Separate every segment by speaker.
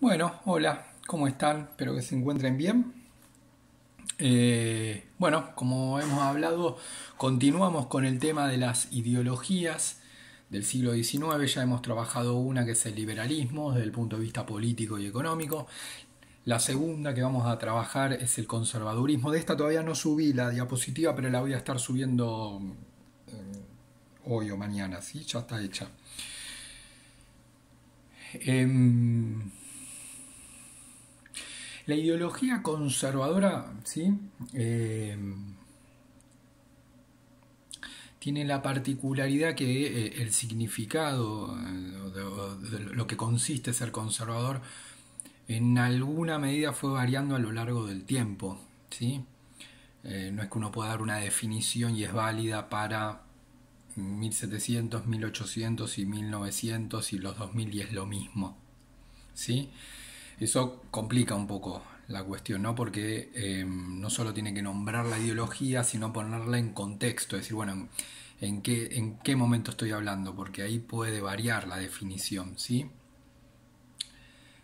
Speaker 1: Bueno, hola, ¿cómo están? Espero que se encuentren bien. Bueno, como hemos hablado, continuamos con el tema de las ideologías del siglo XIX. Ya hemos trabajado una que es el liberalismo desde el punto de vista político y económico. La segunda que vamos a trabajar es el conservadurismo. De esta todavía no subí la diapositiva, pero la voy a estar subiendo hoy o mañana, ¿sí? Ya está hecha. Em, la ideología conservadora, ¿sí? Eh, Tiene la particularidad que el significado, de lo que consiste ser conservador, en alguna medida fue variando a lo largo del tiempo, ¿sí? No es que uno pueda dar una definición y es válida para 1700, 1800 y 1900 y los 2000 y es lo mismo, ¿sí? Eso complica un poco la cuestión, ¿no? Porque no solo tiene que nombrar la ideología, sino ponerla en contexto, es decir, bueno, en qué momento estoy hablando, porque ahí puede variar la definición, ¿sí?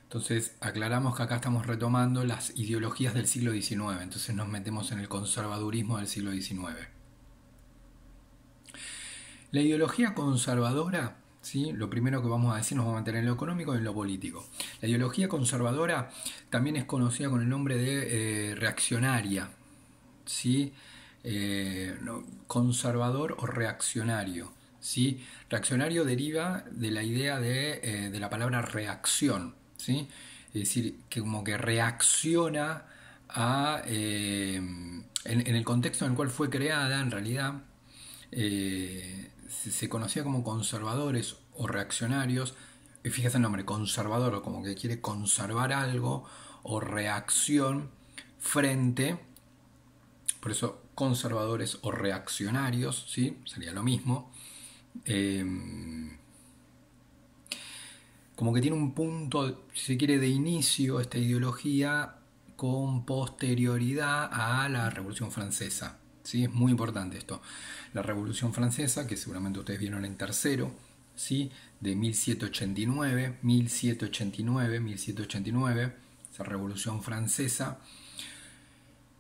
Speaker 1: Entonces, aclaramos que acá estamos retomando las ideologías del siglo XIX, entonces nos metemos en el conservadurismo del siglo XIX. La ideología conservadora, ¿sí? Lo primero que vamos a decir, nos vamos a meter en lo económico y en lo político. La ideología conservadora también es conocida con el nombre de reaccionaria, ¿sí? No, conservador o reaccionario, ¿sí? Reaccionario deriva de la idea de la palabra reacción, ¿sí? Es decir, que como que reacciona a, en el contexto en el cual fue creada, en realidad, se conocía como conservadores o reaccionarios. Fíjate el nombre, conservador, como que quiere conservar algo, o reacción frente, por eso conservadores o reaccionarios, ¿sí? Sería lo mismo. Eh, Como que tiene un punto, si se quiere, de inicio esta ideología con posterioridad a la Revolución Francesa. ¿Sí? Es muy importante esto. La Revolución Francesa, que seguramente ustedes vieron en tercero, ¿sí? De 1789, 1789, 1789, esa Revolución Francesa,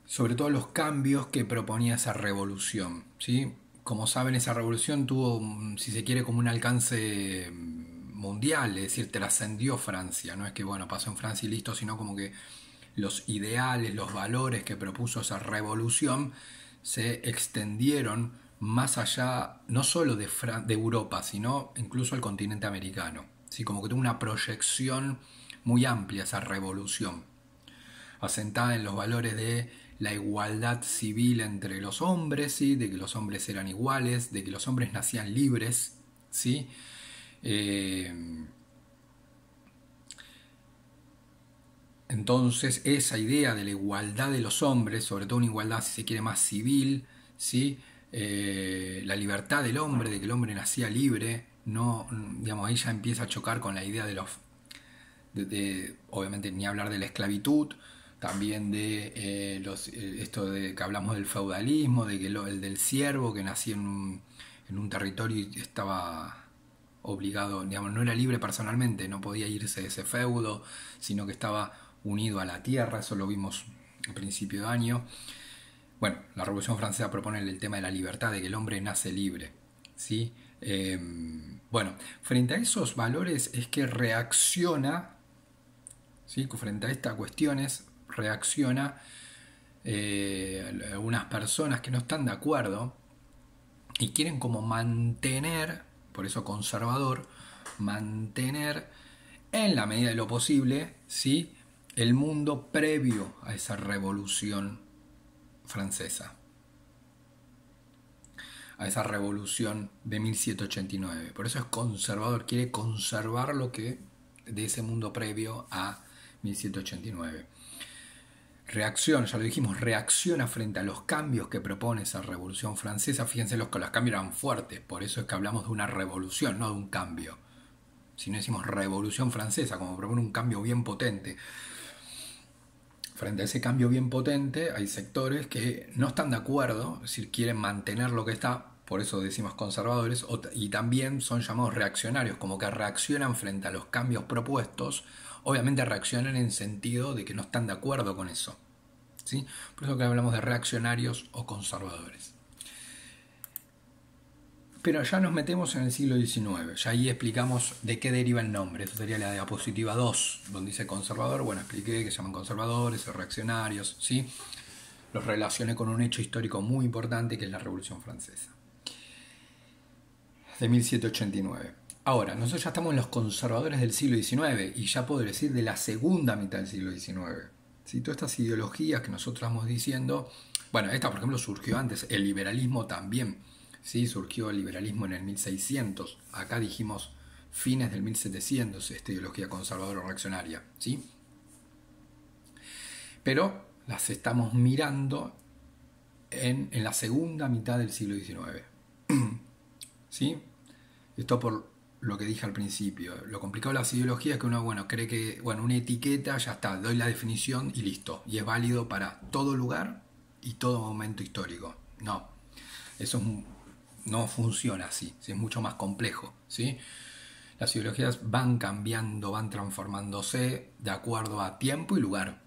Speaker 1: sobre todo los cambios que proponía esa revolución, ¿sí? Como saben, esa revolución tuvo, si se quiere, como un alcance mundial, es decir, trascendió Francia, no es que, bueno, pasó en Francia y listo, sino como que los ideales, los valores que propuso esa revolución se extendieron más allá, no solo de Europa, sino incluso al continente americano, ¿sí? Como que tuvo una proyección muy amplia esa revolución, asentada en los valores de la igualdad civil entre los hombres, ¿sí? De que los hombres eran iguales, de que los hombres nacían libres, ¿sí? Eh, entonces esa idea de la igualdad de los hombres, sobre todo una igualdad si se quiere más civil, ¿sí? La libertad del hombre, de que el hombre nacía libre, no, digamos, ahí ya empieza a chocar con la idea de los obviamente ni hablar de la esclavitud, también de esto de que hablamos del feudalismo, de que el del siervo que nacía en un territorio y estaba obligado, digamos, no era libre personalmente, no podía irse de ese feudo, sino que estaba unido a la tierra, eso lo vimos a principio de año. Bueno, la Revolución Francesa propone el tema de la libertad, de que el hombre nace libre, ¿sí? Bueno, frente a esos valores es que reacciona, ¿sí? Frente a estas cuestiones reacciona algunas personas que no están de acuerdo y quieren como mantener, por eso conservador, mantener en la medida de lo posible, ¿sí? El mundo previo a esa revolución francesa, a esa revolución de 1789. Por eso es conservador, quiere conservar lo que de ese mundo previo a 1789. Reacciona, ya lo dijimos, reacciona frente a los cambios que propone esa revolución francesa. Fíjense que los cambios eran fuertes, por eso es que hablamos de una revolución, no de un cambio. Si no decimos revolución francesa, como propone un cambio bien potente. Frente a ese cambio bien potente hay sectores que no están de acuerdo, es decir, quieren mantener lo que está por eso decimos conservadores, y también son llamados reaccionarios, como que reaccionan frente a los cambios propuestos, obviamente reaccionan en sentido de que no están de acuerdo con eso, ¿sí? Por eso que hablamos de reaccionarios o conservadores. Pero ya nos metemos en el siglo XIX, ya ahí explicamos de qué deriva el nombre. Eso sería la diapositiva 2, donde dice conservador. Bueno, expliqué que se llaman conservadores o reaccionarios, ¿sí? Los relacioné con un hecho histórico muy importante que es la Revolución Francesa de 1789. Ahora, nosotros ya estamos en los conservadores del siglo XIX y ya puedo decir de la segunda mitad del siglo XIX. ¿Sí? Todas estas ideologías que nosotros estamos diciendo, bueno, esta por ejemplo surgió antes, el liberalismo también, ¿sí? Surgió el liberalismo en el 1600, acá dijimos fines del 1700, esta ideología conservadora o reaccionaria, ¿sí? Pero las estamos mirando en la segunda mitad del siglo XIX, ¿sí? Esto por lo que dije al principio. Lo complicado de las ideologías es que uno, bueno, cree que, bueno, una etiqueta, ya está, doy la definición y listo. Y es válido para todo lugar y todo momento histórico. No, eso no funciona así, es mucho más complejo, ¿sí? Las ideologías van cambiando, van transformándose de acuerdo a tiempo y lugar,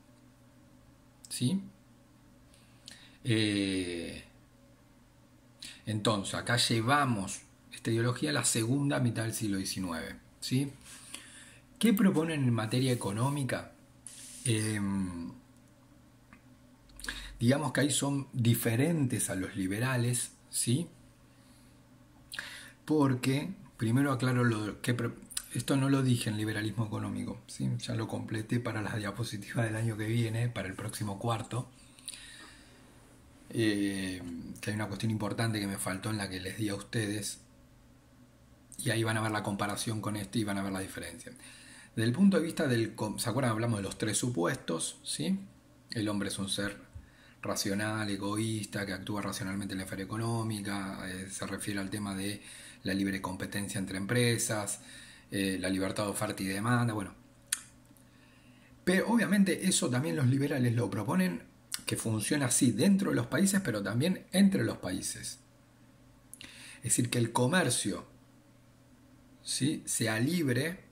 Speaker 1: ¿sí? Entonces, acá llevamos esta ideología a la segunda mitad del siglo XIX, ¿sí? ¿Qué proponen en materia económica? Digamos que ahí son diferentes a los liberales, ¿sí? Porque, primero aclaro esto no lo dije en liberalismo económico, ¿sí? Ya lo completé para las diapositivas del año que viene, para el próximo cuarto. Que hay una cuestión importante que me faltó en la que les di a ustedes, y ahí van a ver la comparación con este y van a ver la diferencia. Desde el punto de vista ¿se acuerdan? Hablamos de los tres supuestos, ¿sí? El hombre es un ser racional, egoísta, que actúa racionalmente en la esfera económica, se refiere al tema de la libre competencia entre empresas, la libertad de oferta y demanda, bueno. Pero obviamente eso también los liberales lo proponen que funciona así dentro de los países, pero también entre los países. Es decir, que el comercio, ¿sí?, sea libre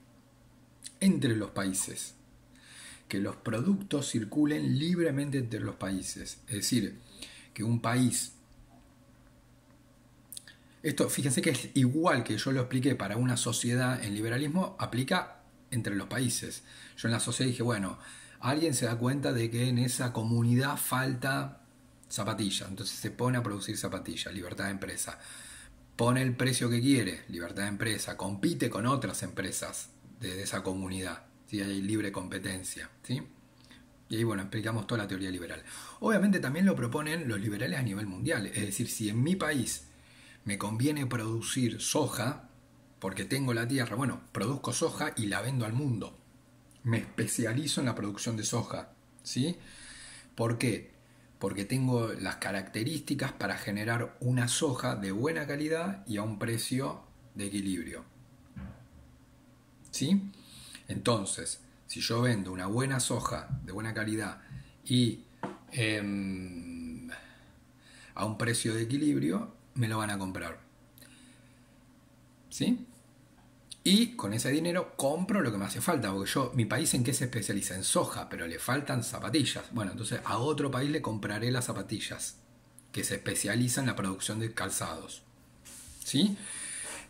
Speaker 1: entre los países, que los productos circulen libremente entre los países, es decir, que un país, esto fíjense que es igual que yo lo expliqué para una sociedad en liberalismo, aplica entre los países. Yo en la sociedad dije, bueno, alguien se da cuenta de que en esa comunidad falta zapatillas, entonces se pone a producir zapatillas, libertad de empresa. Pone el precio que quiere, libertad de empresa, compite con otras empresas de esa comunidad, ¿sí? Hay libre competencia, ¿sí? Y ahí, bueno, explicamos toda la teoría liberal. Obviamente también lo proponen los liberales a nivel mundial, es decir, si en mi país me conviene producir soja, porque tengo la tierra, bueno, produzco soja y la vendo al mundo. Me especializo en la producción de soja, ¿sí? ¿Por qué? Porque tengo las características para generar una soja de buena calidad y a un precio de equilibrio, ¿sí? Entonces, si yo vendo una buena soja de buena calidad y a un precio de equilibrio, me lo van a comprar, ¿sí? Y con ese dinero compro lo que me hace falta, porque mi país en qué se especializa, en soja, pero le faltan zapatillas. Bueno, entonces a otro país le compraré las zapatillas, que se especializa en la producción de calzados, ¿sí?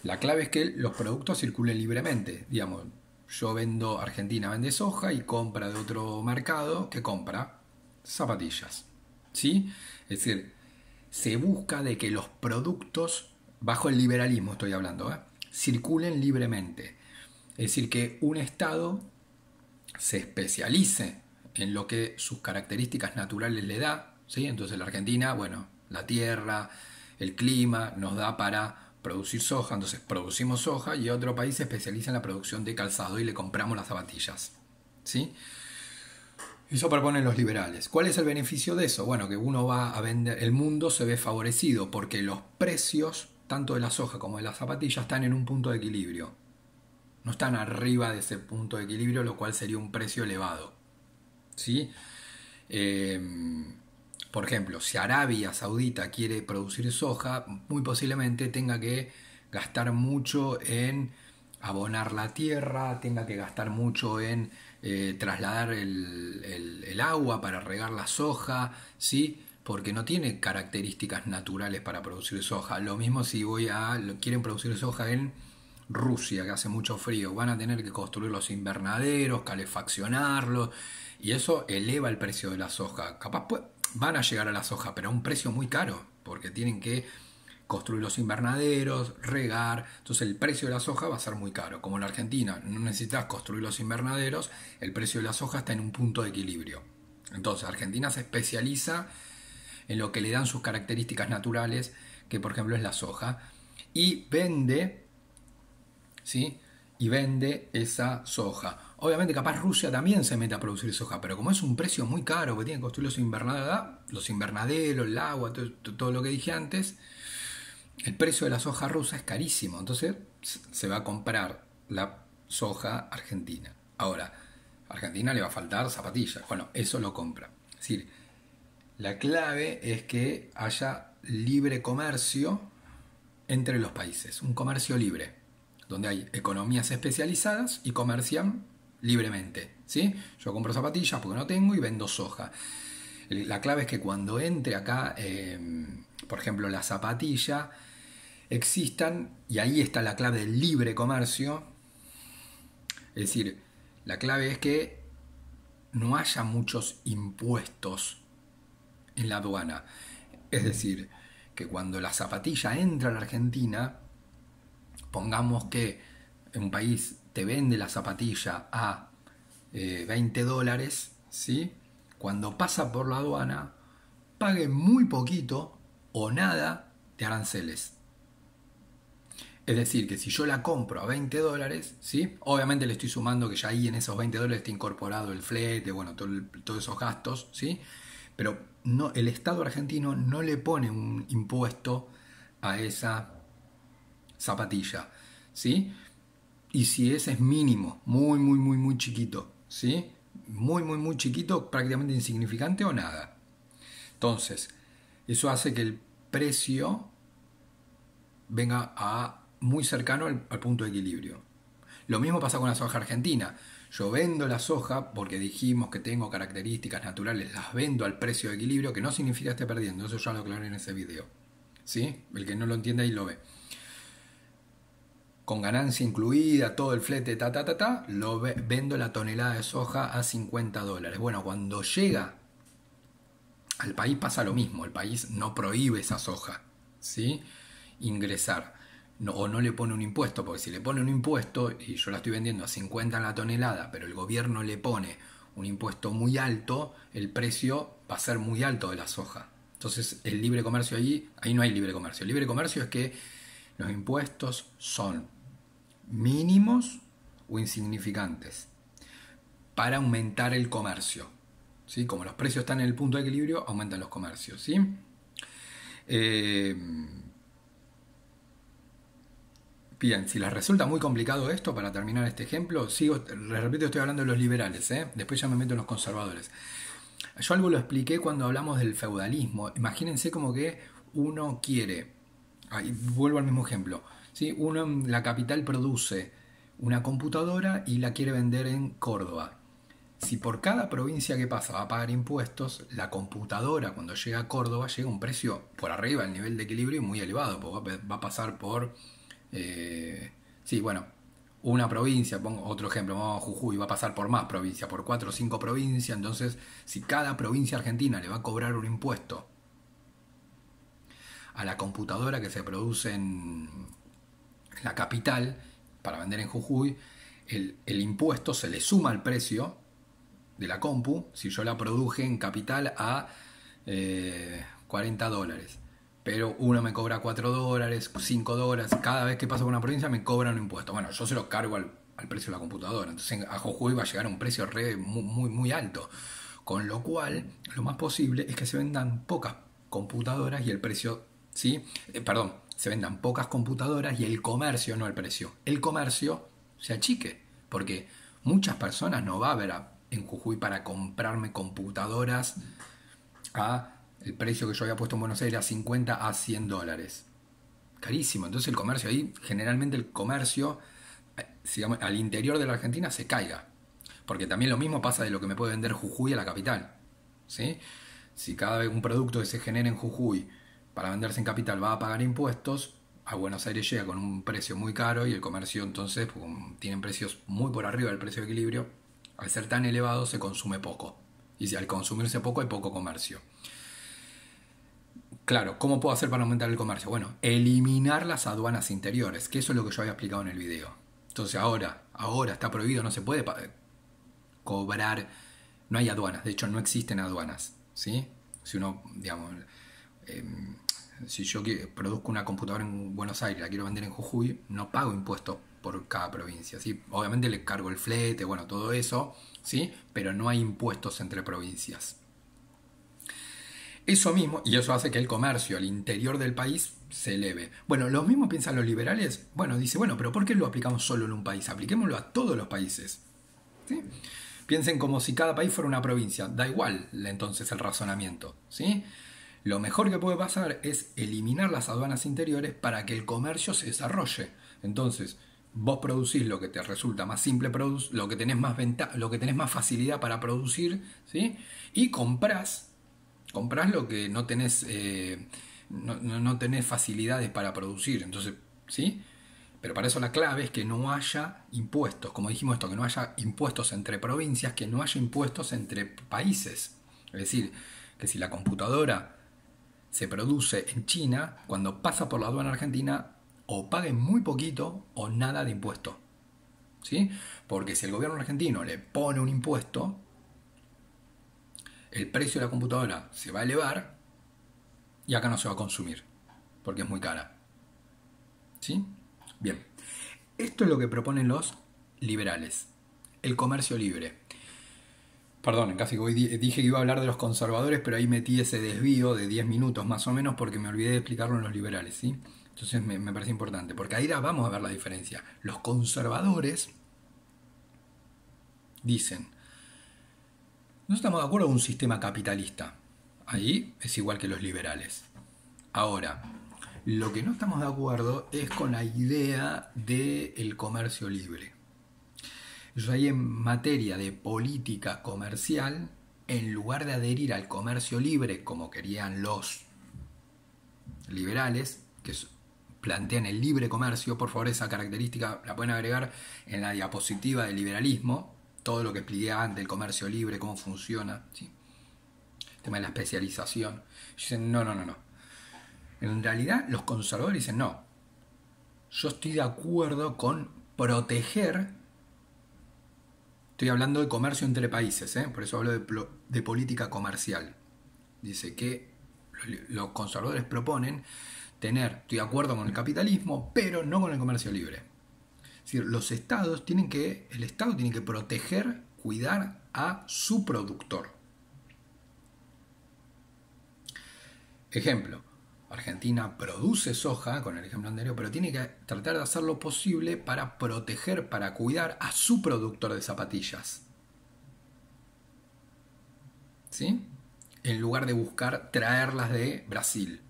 Speaker 1: La clave es que los productos circulen libremente. Digamos, yo vendo, Argentina vende soja y compra de otro mercado que compra zapatillas, ¿sí? Es decir, se busca de que los productos, bajo el liberalismo estoy hablando, circulen libremente. Es decir, que un Estado se especialice en lo que sus características naturales le da, ¿sí? Entonces la Argentina, bueno, la tierra, el clima nos da para producir soja, entonces producimos soja y otro país se especializa en la producción de calzado y le compramos las zapatillas, ¿sí? Eso proponen los liberales. ¿Cuál es el beneficio de eso? Bueno, que uno va a vender, el mundo se ve favorecido porque los precios, tanto de la soja como de las zapatillas, están en un punto de equilibrio. No están arriba de ese punto de equilibrio, lo cual sería un precio elevado, ¿sí? Por ejemplo, si Arabia Saudita quiere producir soja, muy posiblemente tenga que gastar mucho en abonar la tierra, tenga que gastar mucho en trasladar el agua para regar la soja, ¿sí? Porque no tiene características naturales para producir soja. Lo mismo si quieren producir soja en Rusia, que hace mucho frío, van a tener que construir los invernaderos, calefaccionarlos, y eso eleva el precio de la soja. Capaz van a llegar a la soja, pero a un precio muy caro, porque tienen que construir los invernaderos, regar, entonces el precio de la soja va a ser muy caro. Como en la Argentina no necesitas construir los invernaderos, el precio de la soja está en un punto de equilibrio. Entonces Argentina se especializa en lo que le dan sus características naturales, que por ejemplo es la soja, y vende, ¿sí? Y vende esa soja. Obviamente capaz Rusia también se mete a producir soja, pero como es un precio muy caro, que tienen que construir los invernaderos, el agua, todo lo que dije antes, el precio de la soja rusa es carísimo, entonces se va a comprar la soja argentina. Ahora, a Argentina le va a faltar zapatillas, bueno, eso lo compra. Es decir, la clave es que haya libre comercio entre los países, un comercio libre, donde hay economías especializadas y comercian libremente, ¿sí? Yo compro zapatillas porque no tengo y vendo soja. La clave es que cuando entre acá, por ejemplo, la zapatilla, existan, y ahí está la clave del libre comercio, es decir, la clave es que no haya muchos impuestos en la aduana. Es decir, que cuando la zapatilla entra a la Argentina, pongamos que un país te vende la zapatilla a $20, ¿sí? Cuando pasa por la aduana, pague muy poquito o nada de aranceles. Es decir, que si yo la compro a $20, ¿sí? Obviamente le estoy sumando que ya ahí en esos $20 está incorporado el flete, bueno, todos esos gastos, ¿sí? Pero no, el Estado argentino no le pone un impuesto a esa zapatilla, ¿sí? Y si ese es mínimo, muy, muy, muy, muy chiquito, ¿sí? Muy, muy, muy chiquito, prácticamente insignificante o nada. Entonces, eso hace que el precio venga a muy cercano al punto de equilibrio. Lo mismo pasa con la soja argentina. Yo vendo la soja porque dijimos que tengo características naturales, las vendo al precio de equilibrio, que no significa que esté perdiendo, eso ya lo aclaré en ese video. ¿Sí? El que no lo entiende ahí lo ve. Con ganancia incluida, todo el flete, vendo la tonelada de soja a $50. Bueno, cuando llega al país pasa lo mismo, el país no prohíbe esa soja, ¿sí? Ingresar. No, o no le pone un impuesto, porque si le pone un impuesto y yo la estoy vendiendo a 50 en la tonelada, pero el gobierno le pone un impuesto muy alto, el precio va a ser muy alto de la soja. Entonces el libre comercio ahí no hay libre comercio. El libre comercio es que los impuestos son mínimos o insignificantes para aumentar el comercio, ¿sí? Como los precios están en el punto de equilibrio, aumentan los comercios, ¿sí? Bien, si les resulta muy complicado esto, para terminar este ejemplo, les repito, estoy hablando de los liberales, después ya me meto en los conservadores. Yo algo lo expliqué cuando hablamos del feudalismo. Imagínense como que uno quiere, vuelvo al mismo ejemplo, ¿sí? Uno en la capital produce una computadora y la quiere vender en Córdoba. Si por cada provincia que pasa va a pagar impuestos, la computadora cuando llega a Córdoba llega a un precio por arriba del nivel de equilibrio muy elevado, porque va a pasar por sí, bueno, una provincia, pongo otro ejemplo, vamos a Jujuy, va a pasar por más provincias, por 4 o 5 provincias, entonces si cada provincia argentina le va a cobrar un impuesto a la computadora que se produce en la capital para vender en Jujuy, el impuesto se le suma al precio de la compu si yo la produje en capital a $40. Pero uno me cobra $4, $5, cada vez que paso por una provincia me cobran un impuesto. Bueno, yo se lo cargo al precio de la computadora, entonces a Jujuy va a llegar a un precio muy, muy alto. Con lo cual, lo más posible es que se vendan pocas computadoras y el precio, ¿sí? Se vendan pocas computadoras y el comercio, no el precio, el comercio se achique, porque muchas personas no va a haber en Jujuy para comprarme computadoras a el precio que yo había puesto en Buenos Aires era 50 a 100 dólares. Carísimo. Entonces el comercio ahí, generalmente el comercio, digamos, al interior de la Argentina se caiga. Porque también lo mismo pasa de lo que me puede vender Jujuy a la capital. ¿Sí? Si cada vez un producto que se genera en Jujuy para venderse en capital va a pagar impuestos, a Buenos Aires llega con un precio muy caro y el comercio entonces tienen precios muy por arriba del precio de equilibrio. Al ser tan elevado se consume poco. Y si al consumirse poco hay poco comercio. Claro, ¿cómo puedo hacer para aumentar el comercio? Bueno, eliminar las aduanas interiores, que eso es lo que yo había explicado en el video. Entonces ahora está prohibido, no se puede cobrar, no hay aduanas, de hecho no existen aduanas, ¿sí? Si uno, digamos, si yo produzco una computadora en Buenos Aires, la quiero vender en Jujuy, no pago impuestos por cada provincia, ¿sí? Obviamente le cargo el flete, bueno, todo eso, ¿sí? Pero no hay impuestos entre provincias. Eso mismo, y eso hace que el comercio al interior del país se eleve. Bueno, lo mismo piensan los liberales. Bueno, dice, bueno, pero ¿por qué lo aplicamos solo en un país? Apliquémoslo a todos los países. ¿Sí? Piensen como si cada país fuera una provincia. Da igual entonces el razonamiento. ¿Sí? Lo mejor que puede pasar es eliminar las aduanas interiores para que el comercio se desarrolle. Entonces, vos producís lo que te resulta más simple, lo que tenés más lo que tenés más facilidad para producir, ¿sí? Y comprás lo que no tenés, no tenés facilidades para producir. Entonces, ¿sí? Pero para eso la clave es que no haya impuestos, como dijimos esto, que no haya impuestos entre provincias, que no haya impuestos entre países. Es decir, que si la computadora se produce en China, cuando pasa por la aduana argentina, o paguen muy poquito o nada de impuesto. ¿Sí? Porque si el gobierno argentino le pone un impuesto, el precio de la computadora se va a elevar y acá no se va a consumir, porque es muy cara. ¿Sí? Bien. Esto es lo que proponen los liberales. El comercio libre. Perdón, casi que hoy dije que iba a hablar de los conservadores, pero ahí metí ese desvío de 10 minutos más o menos porque me olvidé de explicarlo en los liberales, ¿sí? Entonces me parece importante, porque ahí vamos a ver la diferencia. Los conservadores dicen, no estamos de acuerdo con un sistema capitalista. Ahí es igual que los liberales. Ahora, lo que no estamos de acuerdo es con la idea del comercio libre. Ellos ahí en materia de política comercial, en lugar de adherir al comercio libre como querían los liberales, que plantean el libre comercio, por favor esa característica la pueden agregar en la diapositiva del liberalismo, todo lo que expliqué antes del comercio libre, cómo funciona, ¿sí? El tema de la especialización. Dicen, no. En realidad los conservadores dicen, no, yo estoy de acuerdo con proteger, estoy hablando de comercio entre países, por eso hablo de política comercial. Dice que los conservadores proponen estoy de acuerdo con el capitalismo, pero no con el comercio libre. Es decir, el Estado tiene que proteger, cuidar a su productor. Ejemplo, Argentina produce soja, con el ejemplo anterior, pero tiene que tratar de hacer lo posible para proteger, para cuidar a su productor de zapatillas. ¿Sí? En lugar de buscar traerlas de Brasil.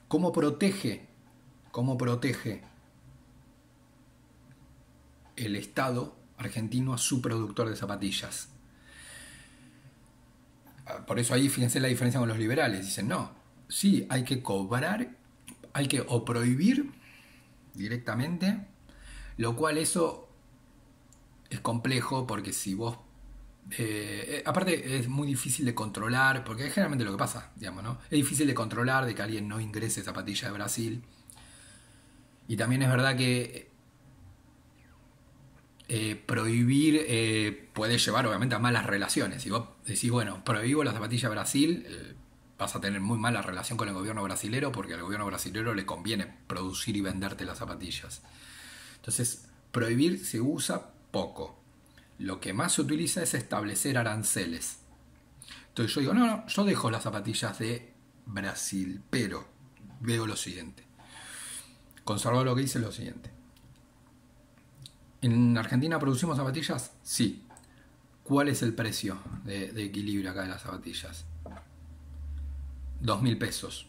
Speaker 1: ¿Cómo protege el Estado argentino a su productor de zapatillas? Por eso ahí fíjense la diferencia con los liberales. Dicen, no, sí, hay que cobrar, hay que o prohibir directamente, lo cual eso es complejo porque si vos... aparte es muy difícil de controlar, porque es generalmente lo que pasa, digamos, ¿no? Es difícil de controlar de que alguien no ingrese zapatillas de Brasil. Y también es verdad que prohibir puede llevar obviamente a malas relaciones. Si vos decís, bueno, prohíbo las zapatillas de Brasil, vas a tener muy mala relación con el gobierno brasilero porque al gobierno brasilero le conviene producir y venderte las zapatillas. Entonces, prohibir se usa poco. Lo que más se utiliza es establecer aranceles. Entonces yo digo, no, yo dejo las zapatillas de Brasil, pero veo lo siguiente. Conservador lo que dice es lo siguiente. ¿En Argentina producimos zapatillas? Sí. ¿Cuál es el precio de equilibrio acá de las zapatillas? 2.000 pesos.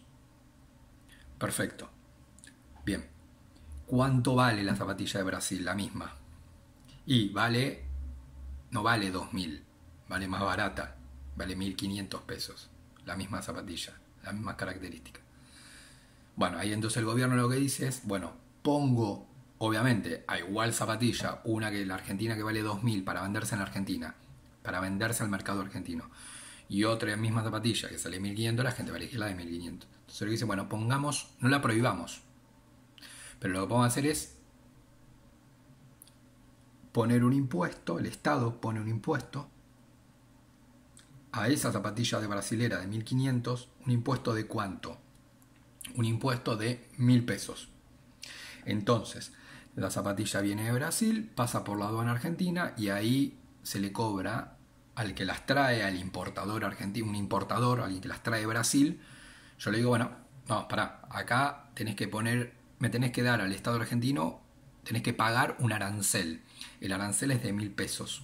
Speaker 1: Perfecto. Bien. ¿Cuánto vale la zapatilla de Brasil? La misma. Y no vale 2.000, vale más barata, vale 1.500 pesos. La misma zapatilla, la misma característica. Bueno, ahí entonces el gobierno lo que dice es, bueno, pongo, obviamente, a igual zapatilla, una que la Argentina que vale 2.000 para venderse en la Argentina, para venderse al mercado argentino, y otra misma zapatilla que sale 1.500, la gente va a elegir la de 1.500. Entonces lo que dice, bueno, pongamos, no la prohibamos, pero lo que podemos hacer es poner un impuesto, el Estado pone un impuesto a esa zapatilla de brasilera de 1.500, un impuesto de ¿cuánto? Un impuesto de 1.000 pesos. Entonces, la zapatilla viene de Brasil, pasa por la aduana argentina y ahí se le cobra al que las trae, al importador argentino, un importador, alguien que las trae de Brasil. Yo le digo, bueno, no, pará, acá me tenés que dar al Estado argentino, tenés que pagar un arancel. El arancel es de 1.000 pesos.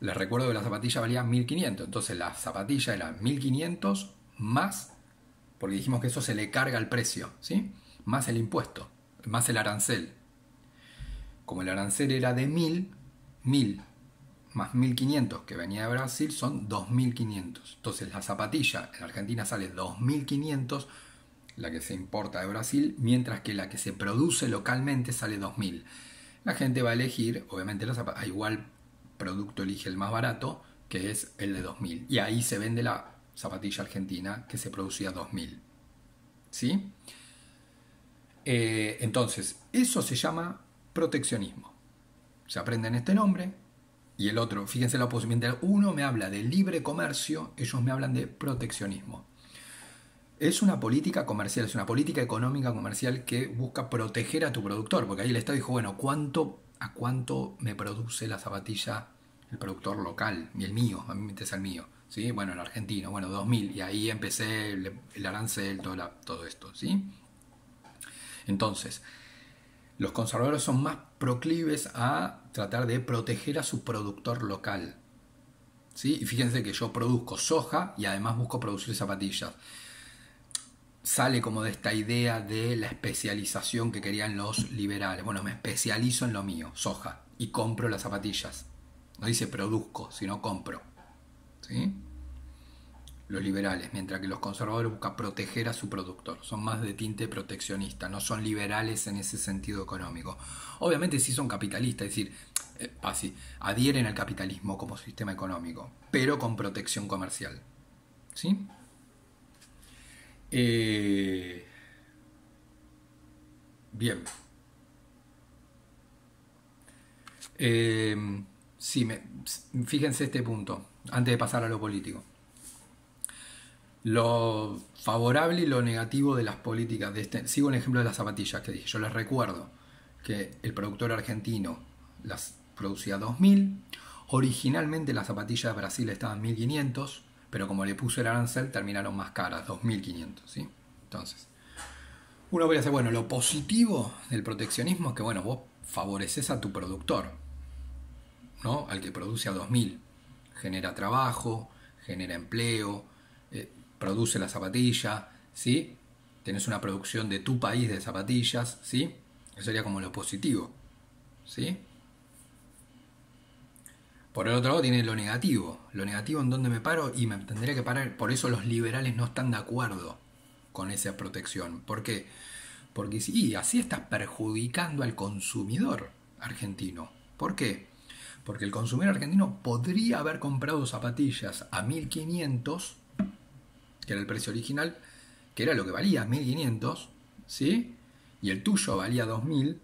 Speaker 1: Les recuerdo que la zapatilla valía 1.500, entonces la zapatilla era 1.500 más, porque dijimos que eso se le carga al precio, ¿sí? Más el impuesto, más el arancel. Como el arancel era de 1.000 más 1.500 que venía de Brasil son 2.500. Entonces la zapatilla en Argentina sale 2.500, la que se importa de Brasil, mientras que la que se produce localmente sale 2.000. La gente va a elegir, obviamente a igual producto elige el más barato, que es el de 2.000. Y ahí se vende la zapatilla argentina que se producía 2.000. ¿Sí? Entonces, eso se llama proteccionismo. Se aprenden este nombre y el otro, fíjense la oposición. Mientras uno me habla de libre comercio, ellos me hablan de proteccionismo. Es una política comercial, es una política económica comercial que busca proteger a tu productor, porque ahí el Estado dijo, bueno, ¿a cuánto me produce la zapatilla el productor local? Y el mío, a mí me interesa el mío, ¿sí? Bueno, el argentino, bueno, 2.000, y ahí empecé el arancel, todo esto, ¿sí? Entonces, los conservadores son más proclives a tratar de proteger a su productor local, ¿sí? Y fíjense que yo produzco soja y además busco producir zapatillas. Sale como de esta idea de la especialización que querían los liberales. Bueno, me especializo en lo mío, soja, y compro las zapatillas. No dice produzco, sino compro. ¿Sí? Los liberales, mientras que los conservadores buscan proteger a su productor. Son más de tinte proteccionista, no son liberales en ese sentido económico. Obviamente sí son capitalistas, es decir, adhieren al capitalismo como sistema económico, pero con protección comercial. ¿Sí? Bien. Sí, fíjense este punto, antes de pasar a lo político. Lo favorable y lo negativo de las políticas de este. Sigo el ejemplo de las zapatillas que dije. Yo les recuerdo que el productor argentino las producía 2.000. Originalmente las zapatillas de Brasil estaban 1.500, pero como le puso el arancel terminaron más caras, 2.500, ¿sí? Entonces, uno podría decir, bueno, lo positivo del proteccionismo es que, bueno, vos favoreces a tu productor, ¿no? Al que produce a 2.000. Genera trabajo, genera empleo, produce la zapatilla, ¿sí? Tenés una producción de tu país de zapatillas, ¿sí? Eso sería como lo positivo, ¿sí? Por el otro lado tiene lo negativo. Lo negativo en donde me paro y me tendría que parar. Por eso los liberales no están de acuerdo con esa protección. ¿Por qué? Porque sí, así estás perjudicando al consumidor argentino. ¿Por qué? Porque el consumidor argentino podría haber comprado zapatillas a 1.500, que era el precio original, que era lo que valía, 1.500, ¿sí? Y el tuyo valía 2.000.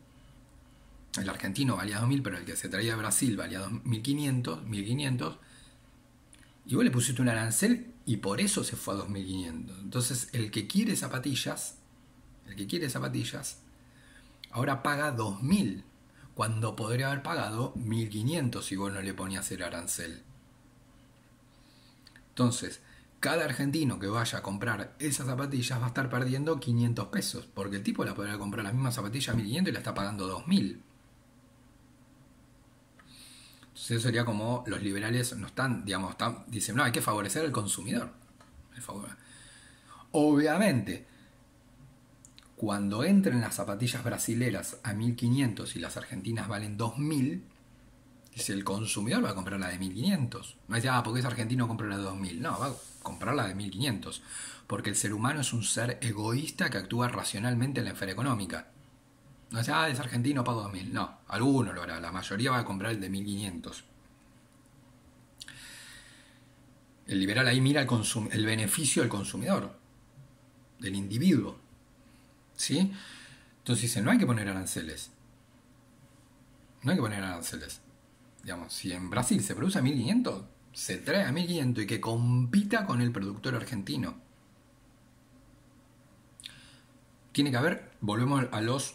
Speaker 1: El argentino valía 2.000, pero el que se traía de Brasil valía 1.500. Y vos le pusiste un arancel y por eso se fue a 2.500. Entonces, el que quiere zapatillas, ahora paga 2.000, cuando podría haber pagado 1.500 si vos no le ponías el arancel. Entonces, cada argentino que vaya a comprar esas zapatillas va a estar perdiendo 500 pesos, porque el tipo la podrá comprar la misma zapatilla a 1.500 y la está pagando 2.000. Entonces eso sería como los liberales no están, dicen, no, hay que favorecer al consumidor. Obviamente, cuando entren las zapatillas brasileras a 1500 y las argentinas valen 2000, si el consumidor va a comprar la de 1500. No es porque es argentino compra la de 2000. No, va a comprar la de 1500. Porque el ser humano es un ser egoísta que actúa racionalmente en la esfera económica. No es es argentino, pago 2000. No, alguno lo hará. La mayoría va a comprar el de 1500. El liberal ahí mira el beneficio del consumidor, del individuo. ¿Sí? Entonces dice, no hay que poner aranceles. No hay que poner aranceles. Digamos, si en Brasil se produce a 1500, se trae a 1500 y que compita con el productor argentino. Tiene que haber, volvemos a los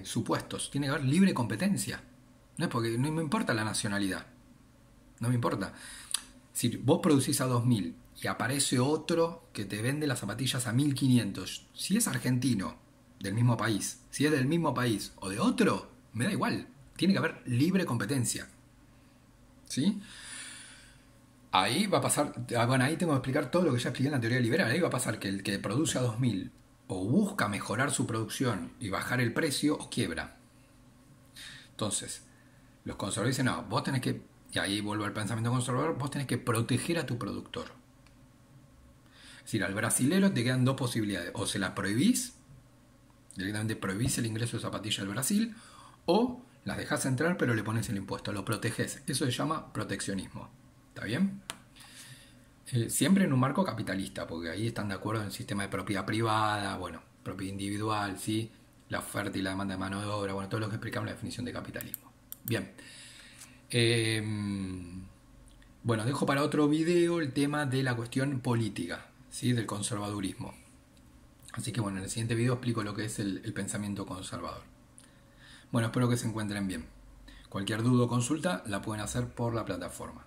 Speaker 1: supuestos, tiene que haber libre competencia. No es porque no me importa la nacionalidad. No me importa. Si vos producís a 2000 y aparece otro que te vende las zapatillas a 1500, si es argentino, del mismo país, si es del mismo país o de otro, me da igual. Tiene que haber libre competencia. ¿Sí? Ahí va a pasar, bueno, ahí tengo que explicar todo lo que ya expliqué en la teoría liberal. Ahí va a pasar que el que produce a 2000 o busca mejorar su producción y bajar el precio o quiebra. Entonces, los conservadores dicen, no, vos tenés que, y ahí vuelvo al pensamiento conservador, vos tenés que proteger a tu productor. Es decir, al brasilero te quedan dos posibilidades. O se la prohibís, directamente prohibís el ingreso de zapatillas al Brasil, o las dejás entrar pero le pones el impuesto, lo proteges. Eso se llama proteccionismo. ¿Está bien? Siempre en un marco capitalista, porque ahí están de acuerdo en el sistema de propiedad privada, bueno, propiedad individual, ¿sí? La oferta y la demanda de mano de obra, bueno, todo lo que explicamos en la definición de capitalismo. Bien. Bueno, dejo para otro video el tema de la cuestión política, ¿sí? Del conservadurismo. Así que bueno, en el siguiente video explico lo que es el pensamiento conservador. Bueno, espero que se encuentren bien. Cualquier duda o consulta la pueden hacer por la plataforma.